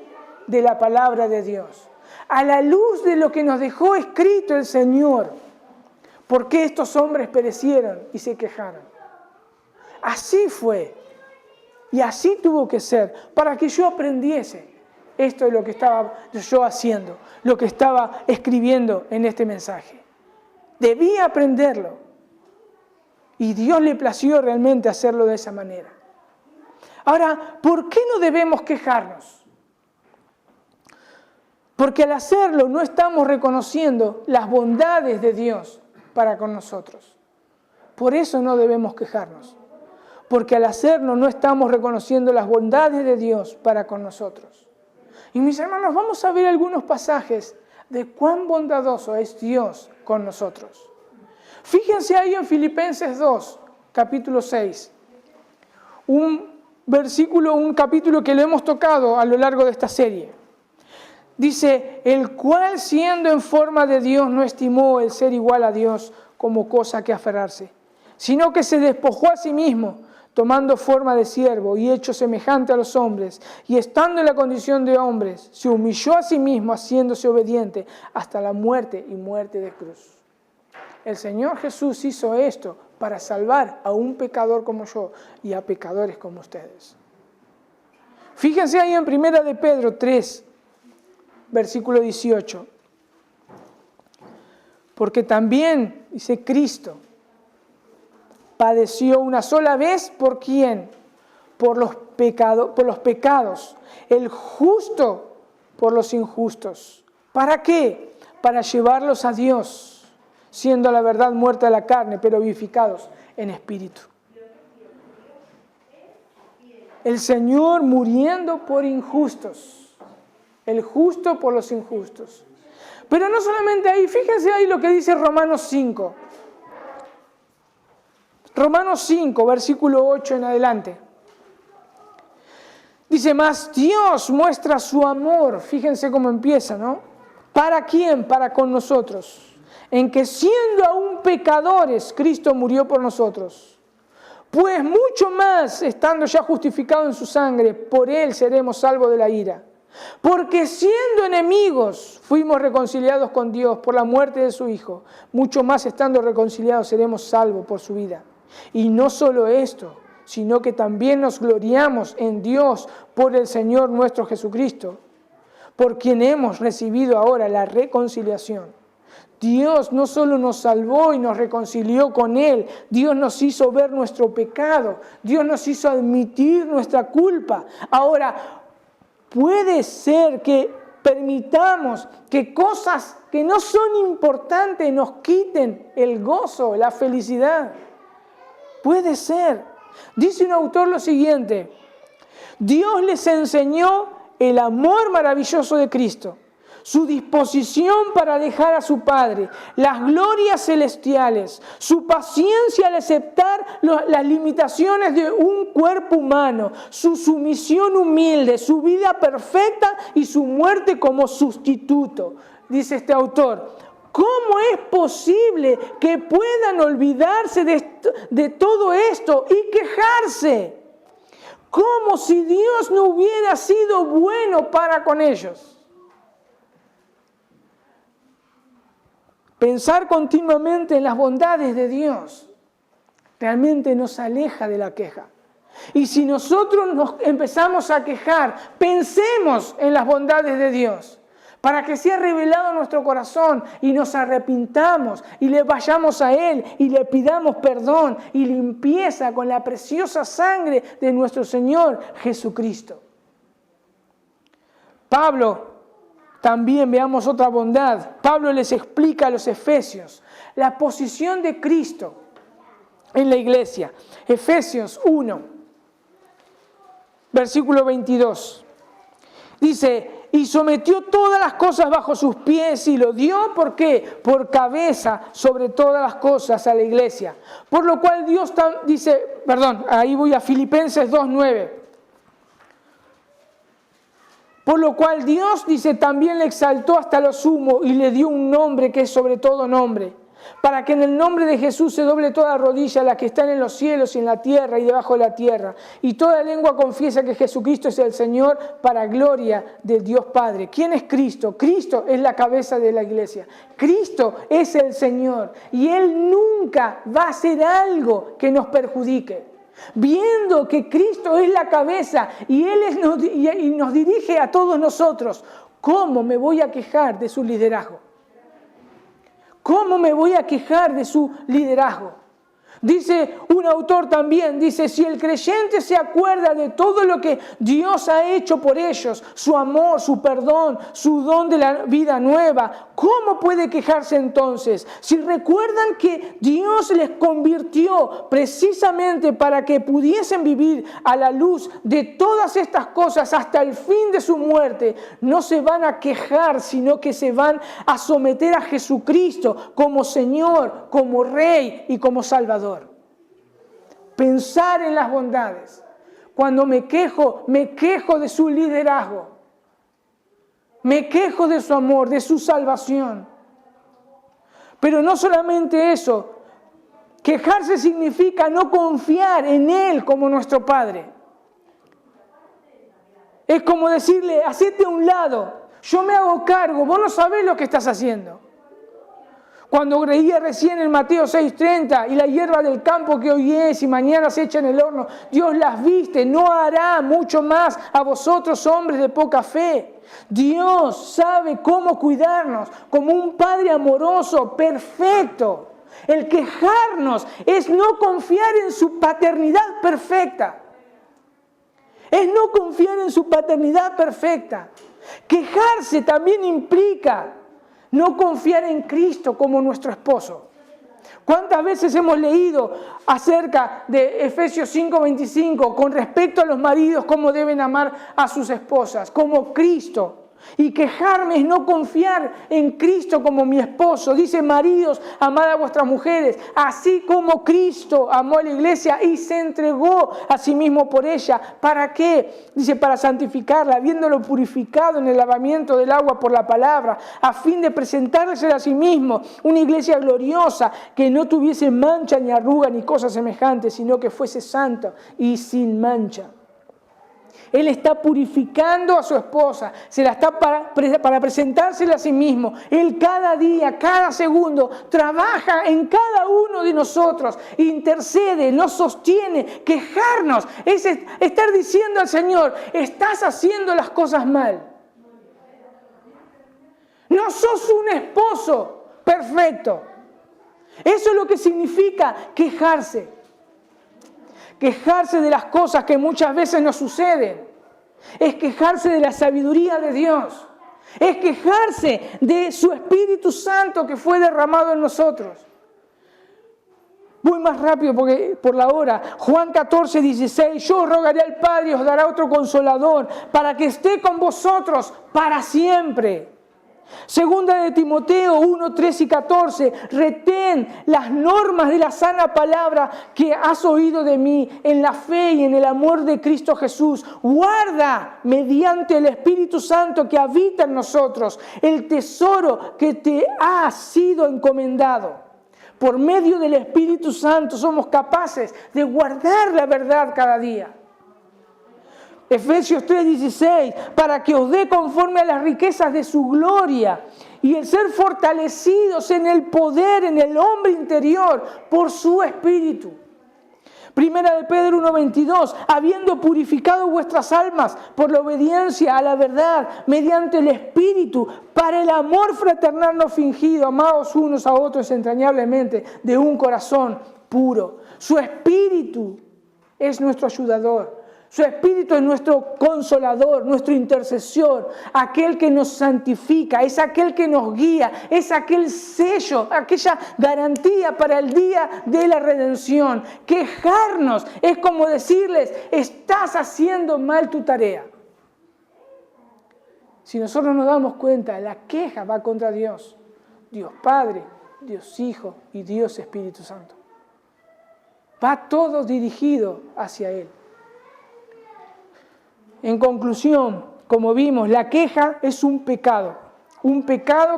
A: de la palabra de Dios. A la luz de lo que nos dejó escrito el Señor. ¿Por qué estos hombres perecieron y se quejaron? Así fue. Y así tuvo que ser. Para que yo aprendiese. Esto es lo que estaba yo haciendo, lo que estaba escribiendo en este mensaje. Debía aprenderlo. Y Dios le plació realmente hacerlo de esa manera. Ahora, ¿por qué no debemos quejarnos? Porque al hacerlo no estamos reconociendo las bondades de Dios para con nosotros. Por eso no debemos quejarnos. Porque al hacerlo no estamos reconociendo las bondades de Dios para con nosotros. Y mis hermanos, vamos a ver algunos pasajes de cuán bondadoso es Dios con nosotros. Fíjense ahí en Filipenses 2, capítulo 6. Un capítulo que lo hemos tocado a lo largo de esta serie. Dice, el cual siendo en forma de Dios no estimó el ser igual a Dios como cosa que aferrarse, sino que se despojó a sí mismo, tomando forma de siervo y hecho semejante a los hombres, y estando en la condición de hombres, se humilló a sí mismo, haciéndose obediente hasta la muerte y muerte de cruz. El Señor Jesús hizo esto para salvar a un pecador como yo y a pecadores como ustedes. Fíjense ahí en 1 de Pedro 3, versículo 18. Porque también, dice Cristo, padeció una sola vez, ¿por quién? Por los pecados, el justo por los injustos. ¿Para qué? Para llevarlos a Dios, siendo la verdad muerta de la carne, pero vivificados en espíritu. El Señor muriendo por injustos, el justo por los injustos. Pero no solamente ahí, fíjense ahí lo que dice Romanos 5. Romanos 5, versículo 8 en adelante. Dice, mas Dios muestra su amor, fíjense cómo empieza, ¿no? ¿Para quién? Para con nosotros. En que siendo aún pecadores, Cristo murió por nosotros. Pues mucho más, estando ya justificados en su sangre, por Él seremos salvos de la ira. Porque siendo enemigos, fuimos reconciliados con Dios por la muerte de su Hijo. Mucho más, estando reconciliados, seremos salvos por su vida. Y no solo esto, sino que también nos gloriamos en Dios por el Señor nuestro Jesucristo, por quien hemos recibido ahora la reconciliación. Dios no solo nos salvó y nos reconcilió con Él, Dios nos hizo ver nuestro pecado, Dios nos hizo admitir nuestra culpa. Ahora, puede ser que permitamos que cosas que no son importantes nos quiten el gozo, la felicidad. Puede ser. Dice un autor lo siguiente: Dios les enseñó el amor maravilloso de Cristo, su disposición para dejar a su Padre, las glorias celestiales, su paciencia al aceptar las limitaciones de un cuerpo humano, su sumisión humilde, su vida perfecta y su muerte como sustituto. Dice este autor: ¿cómo es posible que puedan olvidarse de todo esto y quejarse? Como si Dios no hubiera sido bueno para con ellos. Pensar continuamente en las bondades de Dios realmente nos aleja de la queja. Y si nosotros nos empezamos a quejar, pensemos en las bondades de Dios, para que sea revelado en nuestro corazón y nos arrepintamos y le vayamos a Él y le pidamos perdón y limpieza con la preciosa sangre de nuestro Señor Jesucristo. Pablo, también veamos otra bondad. Pablo les explica a los efesios la posición de Cristo en la iglesia. Efesios 1, versículo 22. Dice: y sometió todas las cosas bajo sus pies y lo dio, ¿por qué? Por cabeza sobre todas las cosas a la iglesia. Por lo cual Dios dice, ahí voy a Filipenses 2:9. Por lo cual Dios, dice, también le exaltó hasta lo sumo y le dio un nombre que es sobre todo nombre, para que en el nombre de Jesús se doble toda rodilla, la que están en los cielos y en la tierra y debajo de la tierra, y toda lengua confiesa que Jesucristo es el Señor, para gloria de Dios Padre. ¿Quién es Cristo? Cristo es la cabeza de la iglesia. Cristo es el Señor, y Él nunca va a hacer algo que nos perjudique. Viendo que Cristo es la cabeza y Él nos dirige a todos nosotros, ¿cómo me voy a quejar de su liderazgo? ¿Cómo me voy a quejar de su liderazgo? Dice un autor también, dice: si el creyente se acuerda de todo lo que Dios ha hecho por ellos, su amor, su perdón, su don de la vida nueva, ¿cómo puede quejarse entonces? Si recuerdan que Dios les convirtió precisamente para que pudiesen vivir a la luz de todas estas cosas hasta el fin de su muerte, no se van a quejar, sino que se van a someter a Jesucristo como Señor, como Rey y como Salvador. Pensar en las bondades. Cuando me quejo de su liderazgo. Me quejo de su amor, de su salvación. Pero no solamente eso. Quejarse significa no confiar en Él como nuestro Padre. Es como decirle: hacete a un lado, yo me hago cargo, vos no sabés lo que estás haciendo. Cuando leía recién en Mateo 6:30, y la hierba del campo que hoy es y mañana se echa en el horno, Dios las viste, no hará mucho más a vosotros, hombres de poca fe. Dios sabe cómo cuidarnos como un Padre amoroso, perfecto. El quejarnos es no confiar en su paternidad perfecta. Es no confiar en su paternidad perfecta. Quejarse también implica no confiar en Cristo como nuestro esposo. ¿Cuántas veces hemos leído acerca de Efesios 5:25 con respecto a los maridos, cómo deben amar a sus esposas, como Cristo? Y quejarme es no confiar en Cristo como mi esposo. Dice: maridos, amad a vuestras mujeres, así como Cristo amó a la iglesia y se entregó a sí mismo por ella. ¿Para qué? Dice: para santificarla, habiéndolo purificado en el lavamiento del agua por la palabra, a fin de presentarse a sí mismo una iglesia gloriosa, que no tuviese mancha ni arruga ni cosa semejante, sino que fuese santa y sin mancha. Él está purificando a su esposa, se la está para presentársela a sí mismo. Él cada día, cada segundo, trabaja en cada uno de nosotros, intercede, nos sostiene. Quejarnos es estar diciendo al Señor, estás haciendo las cosas mal. No sos un esposo perfecto. Eso es lo que significa quejarse. Quejarse de las cosas que muchas veces nos suceden. Es quejarse de la sabiduría de Dios. Es quejarse de su Espíritu Santo que fue derramado en nosotros. Voy más rápido porque por la hora. Juan 14, 16. Yo rogaré al Padre y os dará otro consolador para que esté con vosotros para siempre. Segunda de Timoteo 1, 3 y 14. Retén las normas de la sana palabra que has oído de mí en la fe y en el amor de Cristo Jesús. Guarda mediante el Espíritu Santo que habita en nosotros el tesoro que te ha sido encomendado. Por medio del Espíritu Santo somos capaces de guardar la verdad cada día. Efesios 3:16, para que os dé conforme a las riquezas de su gloria y el ser fortalecidos en el poder, en el hombre interior, por su Espíritu. Primera de Pedro 1:22, habiendo purificado vuestras almas por la obediencia a la verdad, mediante el Espíritu, para el amor fraternal no fingido, amados unos a otros entrañablemente, de un corazón puro. Su Espíritu es nuestro ayudador. Su Espíritu es nuestro consolador, nuestro intercesor, aquel que nos santifica, es aquel que nos guía, es aquel sello, aquella garantía para el día de la redención. Quejarnos es como decirles, estás haciendo mal tu tarea. Si nosotros nos damos cuenta, la queja va contra Dios, Dios Padre, Dios Hijo y Dios Espíritu Santo. Va todo dirigido hacia Él. En conclusión, como vimos, la queja es un pecado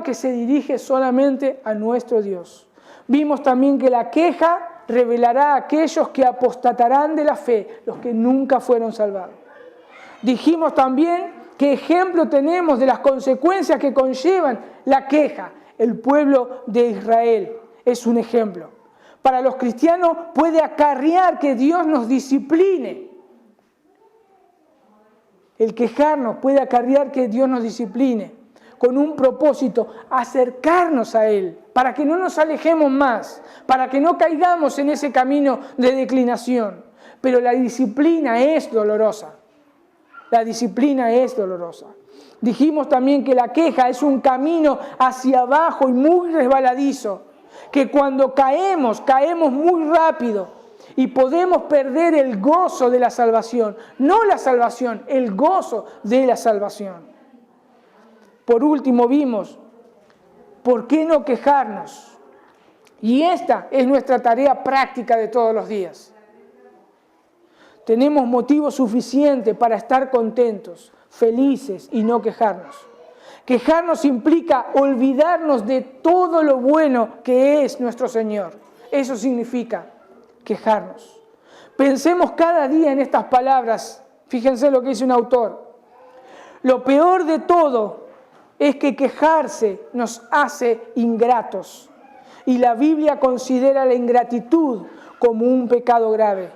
A: que se dirige solamente a nuestro Dios. Vimos también que la queja revelará a aquellos que apostatarán de la fe, los que nunca fueron salvados. Dijimos también qué ejemplo tenemos de las consecuencias que conllevan la queja. El pueblo de Israel es un ejemplo. Para los cristianos puede acarrear que Dios nos discipline. El quejarnos puede acarrear que Dios nos discipline con un propósito, acercarnos a Él, para que no nos alejemos más, para que no caigamos en ese camino de declinación. Pero la disciplina es dolorosa. La disciplina es dolorosa. Dijimos también que la queja es un camino hacia abajo y muy resbaladizo, que cuando caemos muy rápido. Y podemos perder el gozo de la salvación. No la salvación, el gozo de la salvación. Por último vimos, ¿por qué no quejarnos? Y esta es nuestra tarea práctica de todos los días. Tenemos motivo suficiente para estar contentos, felices y no quejarnos. Quejarnos implica olvidarnos de todo lo bueno que es nuestro Señor. Eso significa quejarnos. Pensemos cada día en estas palabras. Fíjense lo que dice un autor. Lo peor de todo es que quejarse nos hace ingratos. Y la Biblia considera la ingratitud como un pecado grave.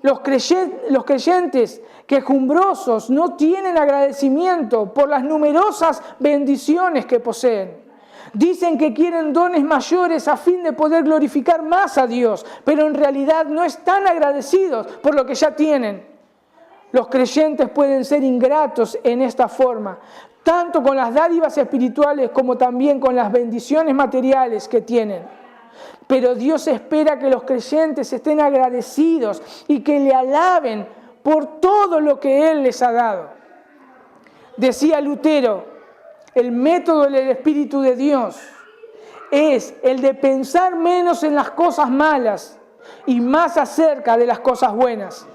A: Los creyentes quejumbrosos no tienen agradecimiento por las numerosas bendiciones que poseen. Dicen que quieren dones mayores a fin de poder glorificar más a Dios, pero en realidad no están agradecidos por lo que ya tienen. Los creyentes pueden ser ingratos en esta forma, tanto con las dádivas espirituales como también con las bendiciones materiales que tienen. Pero Dios espera que los creyentes estén agradecidos y que le alaben por todo lo que Él les ha dado. Decía Lutero, el método del Espíritu de Dios es el de pensar menos en las cosas malas y más acerca de las cosas buenas.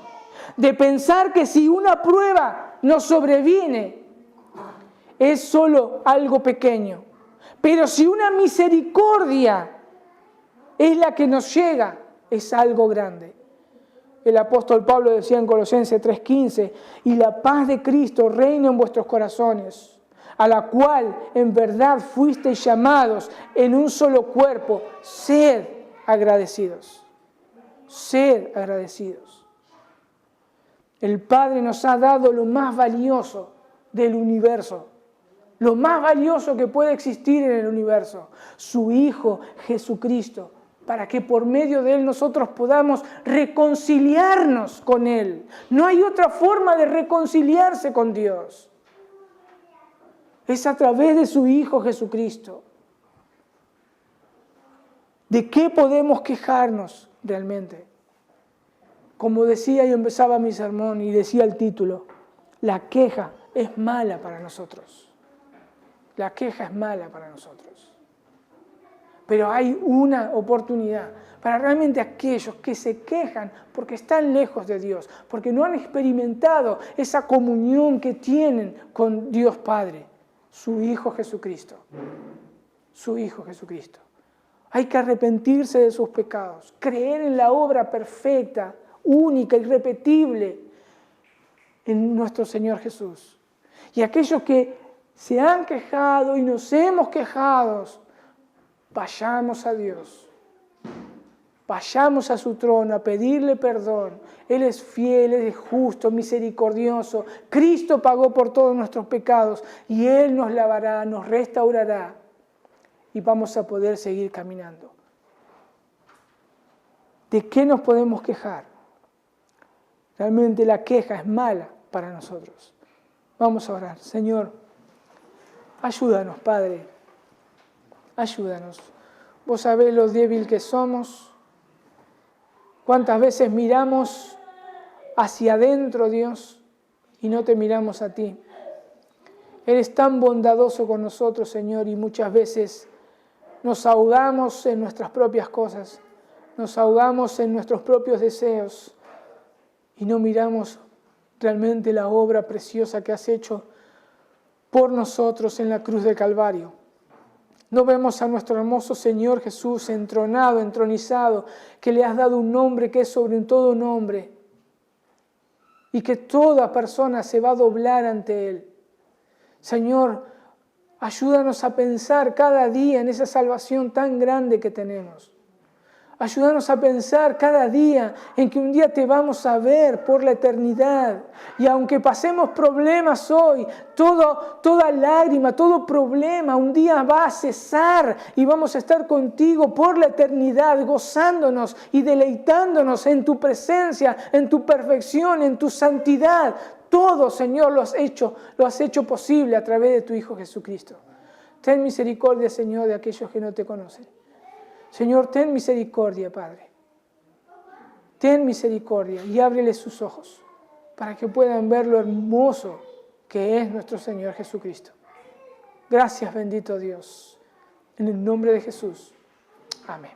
A: De pensar que si una prueba nos sobreviene, es solo algo pequeño. Pero si una misericordia es la que nos llega, es algo grande. el apóstol Pablo decía en Colosenses 3:15, y la paz de Cristo reina en vuestros corazones, a la cual en verdad fuisteis llamados en un solo cuerpo. Sed agradecidos. Sed agradecidos. El Padre nos ha dado lo más valioso del universo, lo más valioso que puede existir en el universo, su Hijo Jesucristo, para que por medio de Él nosotros podamos reconciliarnos con Él. No hay otra forma de reconciliarse con Dios. Es a través de su Hijo Jesucristo. ¿De qué podemos quejarnos realmente? Como decía, yo empezaba mi sermón y decía el título, la queja es mala para nosotros. La queja es mala para nosotros. Pero hay una oportunidad para realmente aquellos que se quejan porque están lejos de Dios, porque no han experimentado esa comunión que tienen con Dios Padre, su Hijo Jesucristo. Su Hijo Jesucristo. Hay que arrepentirse de sus pecados, creer en la obra perfecta, única, irrepetible en nuestro Señor Jesús. Y aquellos que se han quejado y nos hemos quejado, vayamos a Dios, vayamos a su trono a pedirle perdón. Él es fiel, Él es justo, misericordioso. Cristo pagó por todos nuestros pecados y Él nos lavará, nos restaurará y vamos a poder seguir caminando. ¿De qué nos podemos quejar? Realmente la queja es mala para nosotros. Vamos a orar. Señor, ayúdanos, Padre. Ayúdanos. Vos sabés lo débil que somos. Cuántas veces miramos hacia adentro, Dios, y no te miramos a ti. Eres tan bondadoso con nosotros, Señor, y muchas veces nos ahogamos en nuestras propias cosas. Nos ahogamos en nuestros propios deseos y no miramos realmente la obra preciosa que has hecho por nosotros en la cruz del Calvario. No vemos a nuestro hermoso Señor Jesús entronado, entronizado, que le has dado un nombre que es sobre todo nombre y que toda persona se va a doblar ante Él. Señor, ayúdanos a pensar cada día en esa salvación tan grande que tenemos. Ayúdanos a pensar cada día en que un día te vamos a ver por la eternidad. Y aunque pasemos problemas hoy, toda lágrima, todo problema, un día va a cesar y vamos a estar contigo por la eternidad, gozándonos y deleitándonos en tu presencia, en tu perfección, en tu santidad. Todo, Señor, lo has hecho posible a través de tu Hijo Jesucristo. Ten misericordia, Señor, de aquellos que no te conocen. Señor, ten misericordia, Padre. Ten misericordia y ábrele sus ojos para que puedan ver lo hermoso que es nuestro Señor Jesucristo. Gracias, bendito Dios. En el nombre de Jesús. Amén.